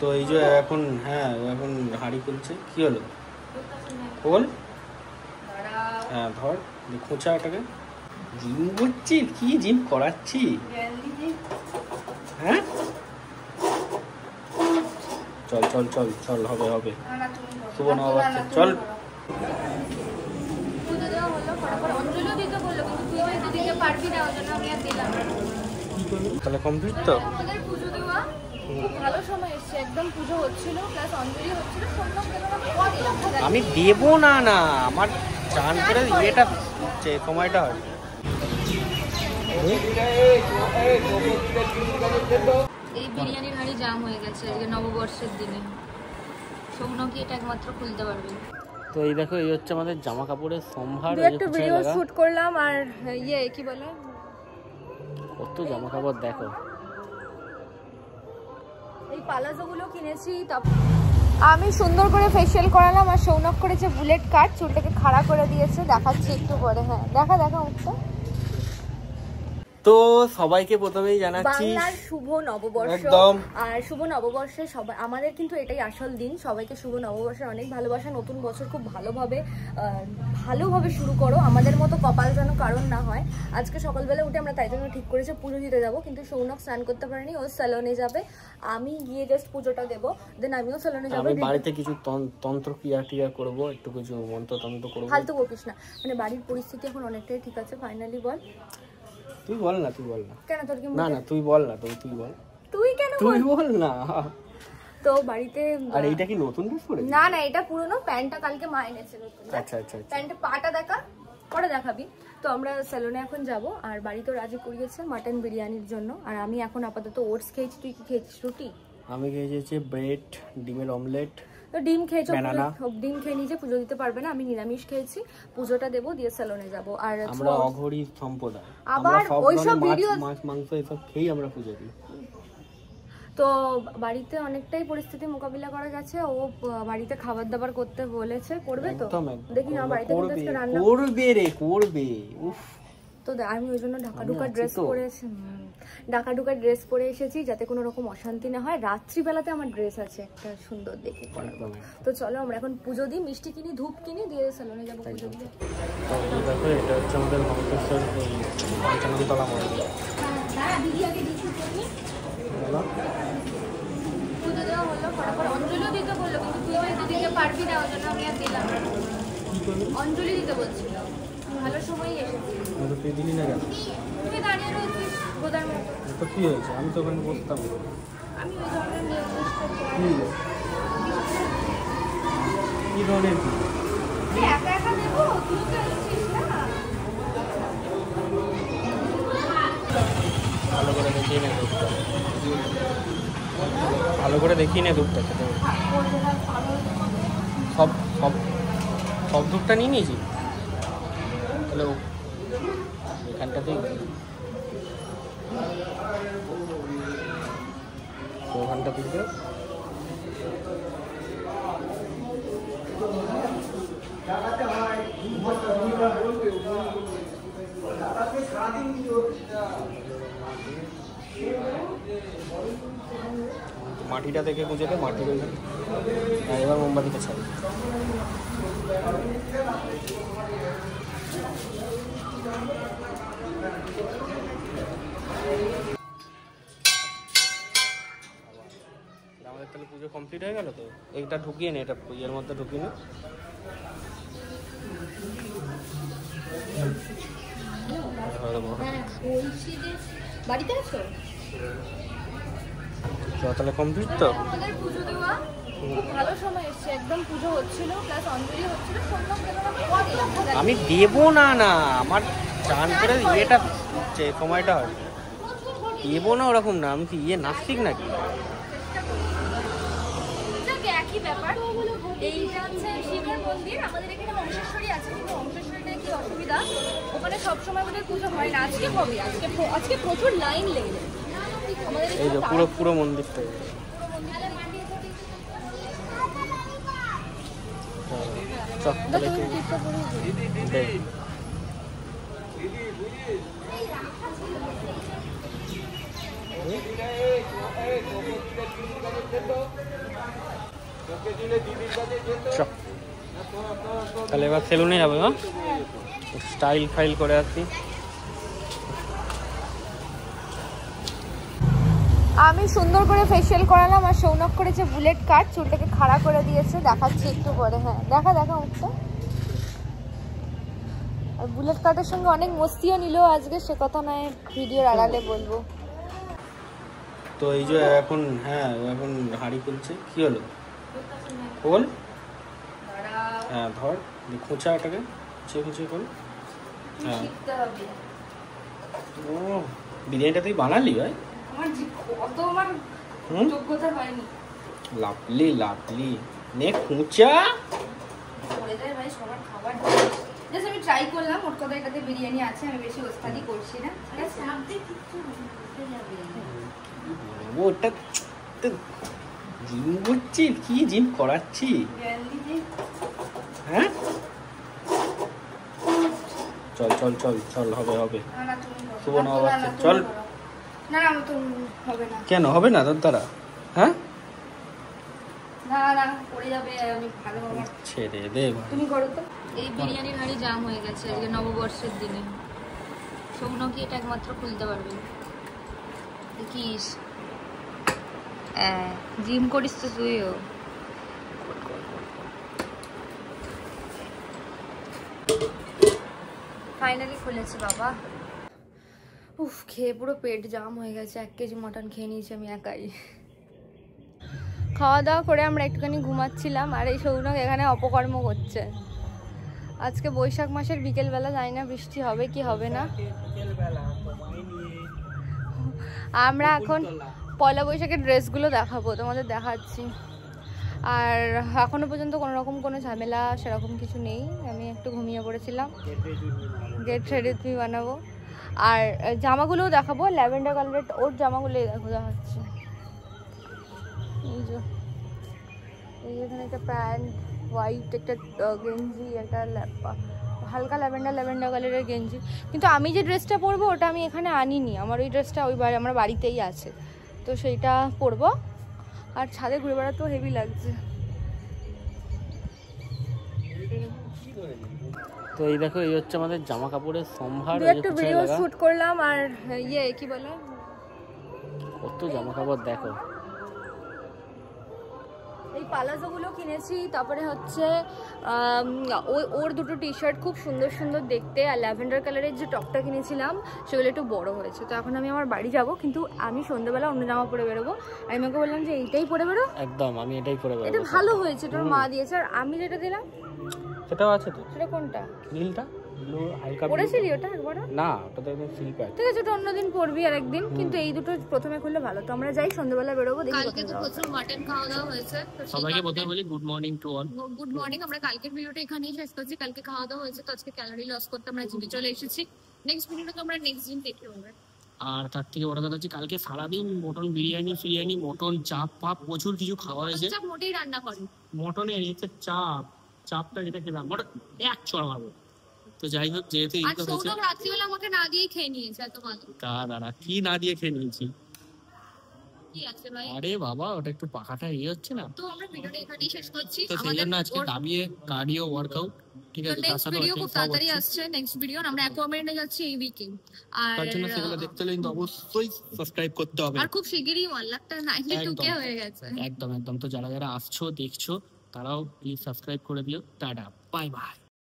তো এই যে এখন এখন হাঁড়ি খুলছে, কি হলো বল? হ্যাঁ ধর, খোঁচা এটাকে। জিম করছি? কি জিম করাচ্ছি? হ্যাঁ চল চল চল চল, হবে হবে, শুভ নববর্ষ, চল। তাহলে কমপ্লিট তো? ভালো সময় এসছে, একদম পুজো হচ্ছিল প্লাস অঞ্জলি হচ্ছিল, আমি দেবো না, না আমার চান করে ইয়েটা সময়টা হয়। এই বিরিয়ানির হাঁড়ি জাম হয়ে গেছে আজকে নববর্ষের দিনে। সৌনকি এটা একমাত্র খুলতে পারবে। তো এই দেখো, এই হচ্ছে আমাদের জামা কাপড়ের সম্ভার। একটা ভিডিও শুট করলাম আর কি বলে, কত জামা কাপড় দেখো। এই পালাজো গুলো কিনেছি। আমি সুন্দর করে ফেশিয়াল করালাম আর সৌনক করেছে বুলেট কাট, চুলটাকে খাড়া করে দিয়েছে, দেখাচ্ছি একটু পরে। হ্যাঁ দেখা মুখটা। তো সবাইকে প্রথমেই জানাচ্ছি বাংলার শুভ নববর্ষ। একদম। আর শুভ নববর্ষে সবাই, আমাদের কিন্তু এটাই আসল দিন। সবাইকে শুভ নববর্ষের অনেক ভালোবাসা। নতুন বছর খুব ভালোভাবে শুরু করো, আমাদের মতো কপাল যেন কারণ না হয়। আজকে সকালবেলা উঠে আমরা তাই জন্য ঠিক করেছি পুজো দিতে যাবো, কিন্তু সৌনক স্নান করতে পারেনি, ও স্যালনে যাবে। আমি গিয়ে জাস্ট পুজোটা দেবো, দেন আমিও স্যালনে যাবো। আমি বাড়িতে কিছু তন্ত্র ক্রিয়া করবো, একটু কিছু মন্ত্রতন্ত্র করবো। ফালতু বকিস না, মানে বাড়ির পরিস্থিতি এখন অনেকটাই ঠিক আছে। ফাইনালি বল, তুই বল না। কেন তোর কি? না তুই বল না, তুই বল। তুই কেন? তুই বল না। তো বাড়িতে আর এইটা কি নতুন ড্রেস পরে? না এটা পুরনো। প্যান্টটা কালকে মা এনেছে নতুন। আচ্ছা প্যান্টের পাটা দেখা, পরে দেখাবি। তো আমরা স্যালনে এখন যাব। আর বাড়িতে রাজি করিয়েছে মাটন বিরিয়ানির জন্য। আর আমি এখন আপাতত ওটস খেয়েছি। তুই কি খেয়েছিস? রুটি। আমি খেয়েছি ব্রেড, ডিমের অমলেট। তো ডিম খেয়েছো? ডিম খেয়ে নিজে পুজো দিতে পারবে না। আমি নিরামিষ খেয়েছি, পুজোটা দেবো, দিয়ে স্যালনে যাব। আর আমরা অঘরি সম্প্রদায়, আবার ওইসব ভিডিও, মাছ মাংস এসব খেয়ে আমরা পুজো দিই। তো বাড়িতে অনেকটাই পরিস্থিতি মোকাবিলা করা গেছে। ও বাড়িতে খাবার দাবার করতে বলেছে, করবে তো? দেখি না বাড়িতে রান্না করবে। উফ। তো আমি ওই জন্য ঢাকা ঢুকা ড্রেস পরে এসেছি, যাতে কোনো রকম অশান্তি না হয়। রাত্রিবেলাতে আমার ড্রেস আছে একটা সুন্দর দেখে। তো চলো আমরা এখন পুজো দিই, মিষ্টি কিনি, ধূপ কিনি, দিয়ে স্যালনে যাবো পুজো দিতে। দেখো এটা হচ্ছে আমাদের মন্তেশ্বর পঞ্চাননতলা মন্দির। পুজো দেওয়া হলো, ফটাফট অঞ্জলিও দিতে বললো, কিন্তু তুই হয়তো দিতে পারবি না, ওই জন্য আমি আর দিলাম। অঞ্জলি দিতে বলছিল। ভালো সময়ই এসেছি। তুই দিলি না কেন? তুই দাঁড়িয়ে রয়েছিস বোধার মতো। তো কি হয়েছে? আমি তো ওখানে বসতাম। আমি ওই ধরনের নিয়ম কি ধরনের? একা একা দেবো, তুই তো এসেছিস না। ভালো করে দেখিয়ে নে দুধটা, ভালো করে দেখিয়ে নে দুধটা। সব দুধটা নিয়ে নিয়েছি। তাহলে এখানটাতেই, ওখানটা দিতে মাটিটা দেখে বুঝে দে, মাটি দেখে। এবার মোমবাতিটা ছাড়ি। আমাদের তাহলে পুজো কমপ্লিট হয়ে গেল। তো এইটা ঢুকিয়ে নে, এটা ইয়ের মধ্যে ঢুকিয়ে নে। বাড়িতে আছো? তাহলে কমপ্লিট তো? আমাদের পুজো দেওয়া খুব ভালো সময় এসছে, একদম পুজো হচ্ছিল প্লাস অঞ্জলি হচ্ছিল। আমি দেবো না, না আমার চান করে ইয়েটা সময়টা হয়। দেবো না ওরকম না, আমি কি নাস্তিক নাকি? একই ব্যাপার। এইটা হচ্ছে শিবের মন্দির, আমাদের এখানে অংশেশ্বরী আছে, কিন্তু অংশেশ্বরীটা কি অসুবিধা, ওখানে সবসময় আমাদের পুজো হয় না। আজকে হবে, আজকে প্রচুর লাইন লেগে এই যে পুরো মন্দিরটা। তাহলে এবার সেলুনে যাবে, হ্যাঁ স্টাইল ফাইল করে আসি। আমি সুন্দর করে ফেসিয়াল করালাম আর সৌনক করেছে বুলেট কাট, চুলটাকে খাড়া করে দিয়েছে, দেখাচ্ছি একটু পরে। হ্যাঁ দেখা মুখটা। আর বুলেট কাটের সঙ্গে অনেক মস্তিও নিল আজকে, সে কথা নয় ভিডিওর আড়ালে বলবো। তো এই যে এখন এখন হাঁড়ি খুলছে, কি হলো বল? হ্যাঁ ধর খোঁচা এটাকে, খুঁচে খোল। হ্যাঁ ও বিরিয়ানিটা তুই বানালি ভাই? লাভলি লাভলি নে খুঁচা। আমি ট্রাই করলাম, ওর কথা এটাতে বিরিয়ানি আছে, আমি বেশি ওস্তাদি করছি না। ওটা জিম করছি, কি জিম করাচ্ছি? হ্যাঁ চল চল চল চল, হবে হবে শুভ নববর্ষ, চল। না না তো হবে না। কেন হবে না তোর দ্বারা? হ্যাঁ না না পড়ে যাবে, আমি ভালো আমার ছেড়ে দে। তুমি করো তো। এই বিরিয়ানির হাঁড়ি জাম হয়ে গেছে আজকে নববর্ষের দিনে। সৌনকি এটা একমাত্র খুলতে পারবে। দেখিস জিম করিস তো তুইও। ফাইনালি খুলেছে বাবা। উফ খেয়ে পুরো পেট জাম হয়ে গেছে, 1 কেজি মটন খেয়ে নিয়েছি আমি একাই। খাওয়া দাওয়া করে আমরা একটুখানি ঘুমাচ্ছিলাম আর এই সৌনক এখানে অপকর্ম করছে। আজকে বৈশাখ মাসের বিকেলবেলা, জানি না বৃষ্টি হবে কি হবে না। আমরা এখন পয়লা বৈশাখের ড্রেসগুলো দেখাবো, তোমাদের দেখাচ্ছি। আর এখনো পর্যন্ত কোনো রকম কোনো ঝামেলা সেরকম কিছু নেই। আমি একটু ঘুমিয়ে পড়েছিলাম, গেট রেডি তুমি বানাবো। আর জামাগুলোও দেখাবো, ল্যাভেন্ডার কালারের ওর জামাগুলোই দেখো দেখাচ্ছি। এই এখানে একটা প্যান্ট, হোয়াইট একটা গেঞ্জি, একটা হালকা ল্যাভেন্ডার কালারের গেঞ্জি। কিন্তু আমি যে ড্রেসটা পরবো ওটা আমি এখানে আনিনি, আমার ওই ড্রেসটা ওই আমার বাড়িতেই আছে, তো সেইটা পরবো। আর ছাদে ঘুরে বেড়াতেও হেভি লাগছে। তো এই দেখো, এই হচ্ছে আমাদের জামা কাপড়ের সম্ভার। একটা ভিডিও শুট করলাম আর কি বলে কত জামা কাপড় দেখো। এই পালাজোগুলো কিনেছি, তারপরে হচ্ছে ওর দুটো টি শার্ট খুব সুন্দর সুন্দর দেখতে, আর ল্যাভেন্ডার কালারের যে টপটা কিনেছিলাম সেগুলো একটু বড় হয়েছে। তো এখন আমি আমার বাড়ি যাব, কিন্তু আমি সন্ধ্যাবেলা অন্য জামা পরে বেরোবো। আমি ওকে বললাম যে এইটাই পরে বেরো। একদম আমি এটাই পরে বেরোবো। এটা ভালো হয়েছে, তোর মা দিয়েছে। আর আমি যেটা দিলাম সেটাও আছে তো। সেটা কোনটা? নীলটা, ব্লু হালকা। পরেছিলি ওটা একবার? না ওটা তো একদম সিল্ক আছে। ঠিক আছে, ওটা অন্যদিন পরবি আর একদিন, কিন্তু এই দুটো প্রথমে খুললে ভালো। তো আমরা যাই, সন্ধ্যাবেলা বেরোবো। কালকে তো প্রচুর মাটন খাওয়া দাওয়া হয়েছে। সবাইকে প্রথমে বলি good morning to all. Good morning. আমরা কালকের ভিডিওটা এখানেই শেষ করছি। কালকে খাওয়া দাওয়া হয়েছে, তো আজকে ক্যালোরি লস করতে আমরা জিমে চলে এসেছি। নেক্সট ভিডিওটা আমরা নেক্সট দিন দেখতে পাবো। আর তার থেকে বড় কথা হচ্ছে কালকে সারাদিন মটন বিরিয়ানি মটন চাপ পাপ প্রচুর কিছু খাওয়া হয়েছে। চাপ মোটেই রান্না করে মটনের হচ্ছে চাপটা যেটা খেলাম মটন এক ছড়া মারবো। তো যাই হোক, যেহেতু আর সৌনক রাত্রিবেলা আমাকে না দিয়ে খেয়ে নিয়েছে। এত ভালো দাঁড়া, কি না দিয়ে খেয়ে নিয়েছি? কি আছে ভাই? আরে বাবা, ওটা একটু পাখাটা হচ্ছে না। তো আমরা ভিডিওটা এখানেই শেষ করছি। তো সেই জন্য আজকে দাবিয়ে কার্ডিও ওয়ার্কআউট, ঠিক আছে? নেক্সট ভিডিও খুব তাড়াতাড়ি আসছে। নেক্সট ভিডিও আমরা অ্যাকোয়ামেন্টে যাচ্ছি এই উইকে, আর তার জন্য সেগুলো দেখতে হলে কিন্তু অবশ্যই সাবস্ক্রাইব করতে হবে। আর খুব শিগগিরই 1 লাখটা 92K হয়ে গেছে। একদম। তো যারা আসছো দেখছো তারাও প্লিজ সাবস্ক্রাইব করে দিও। Tata, bye bye.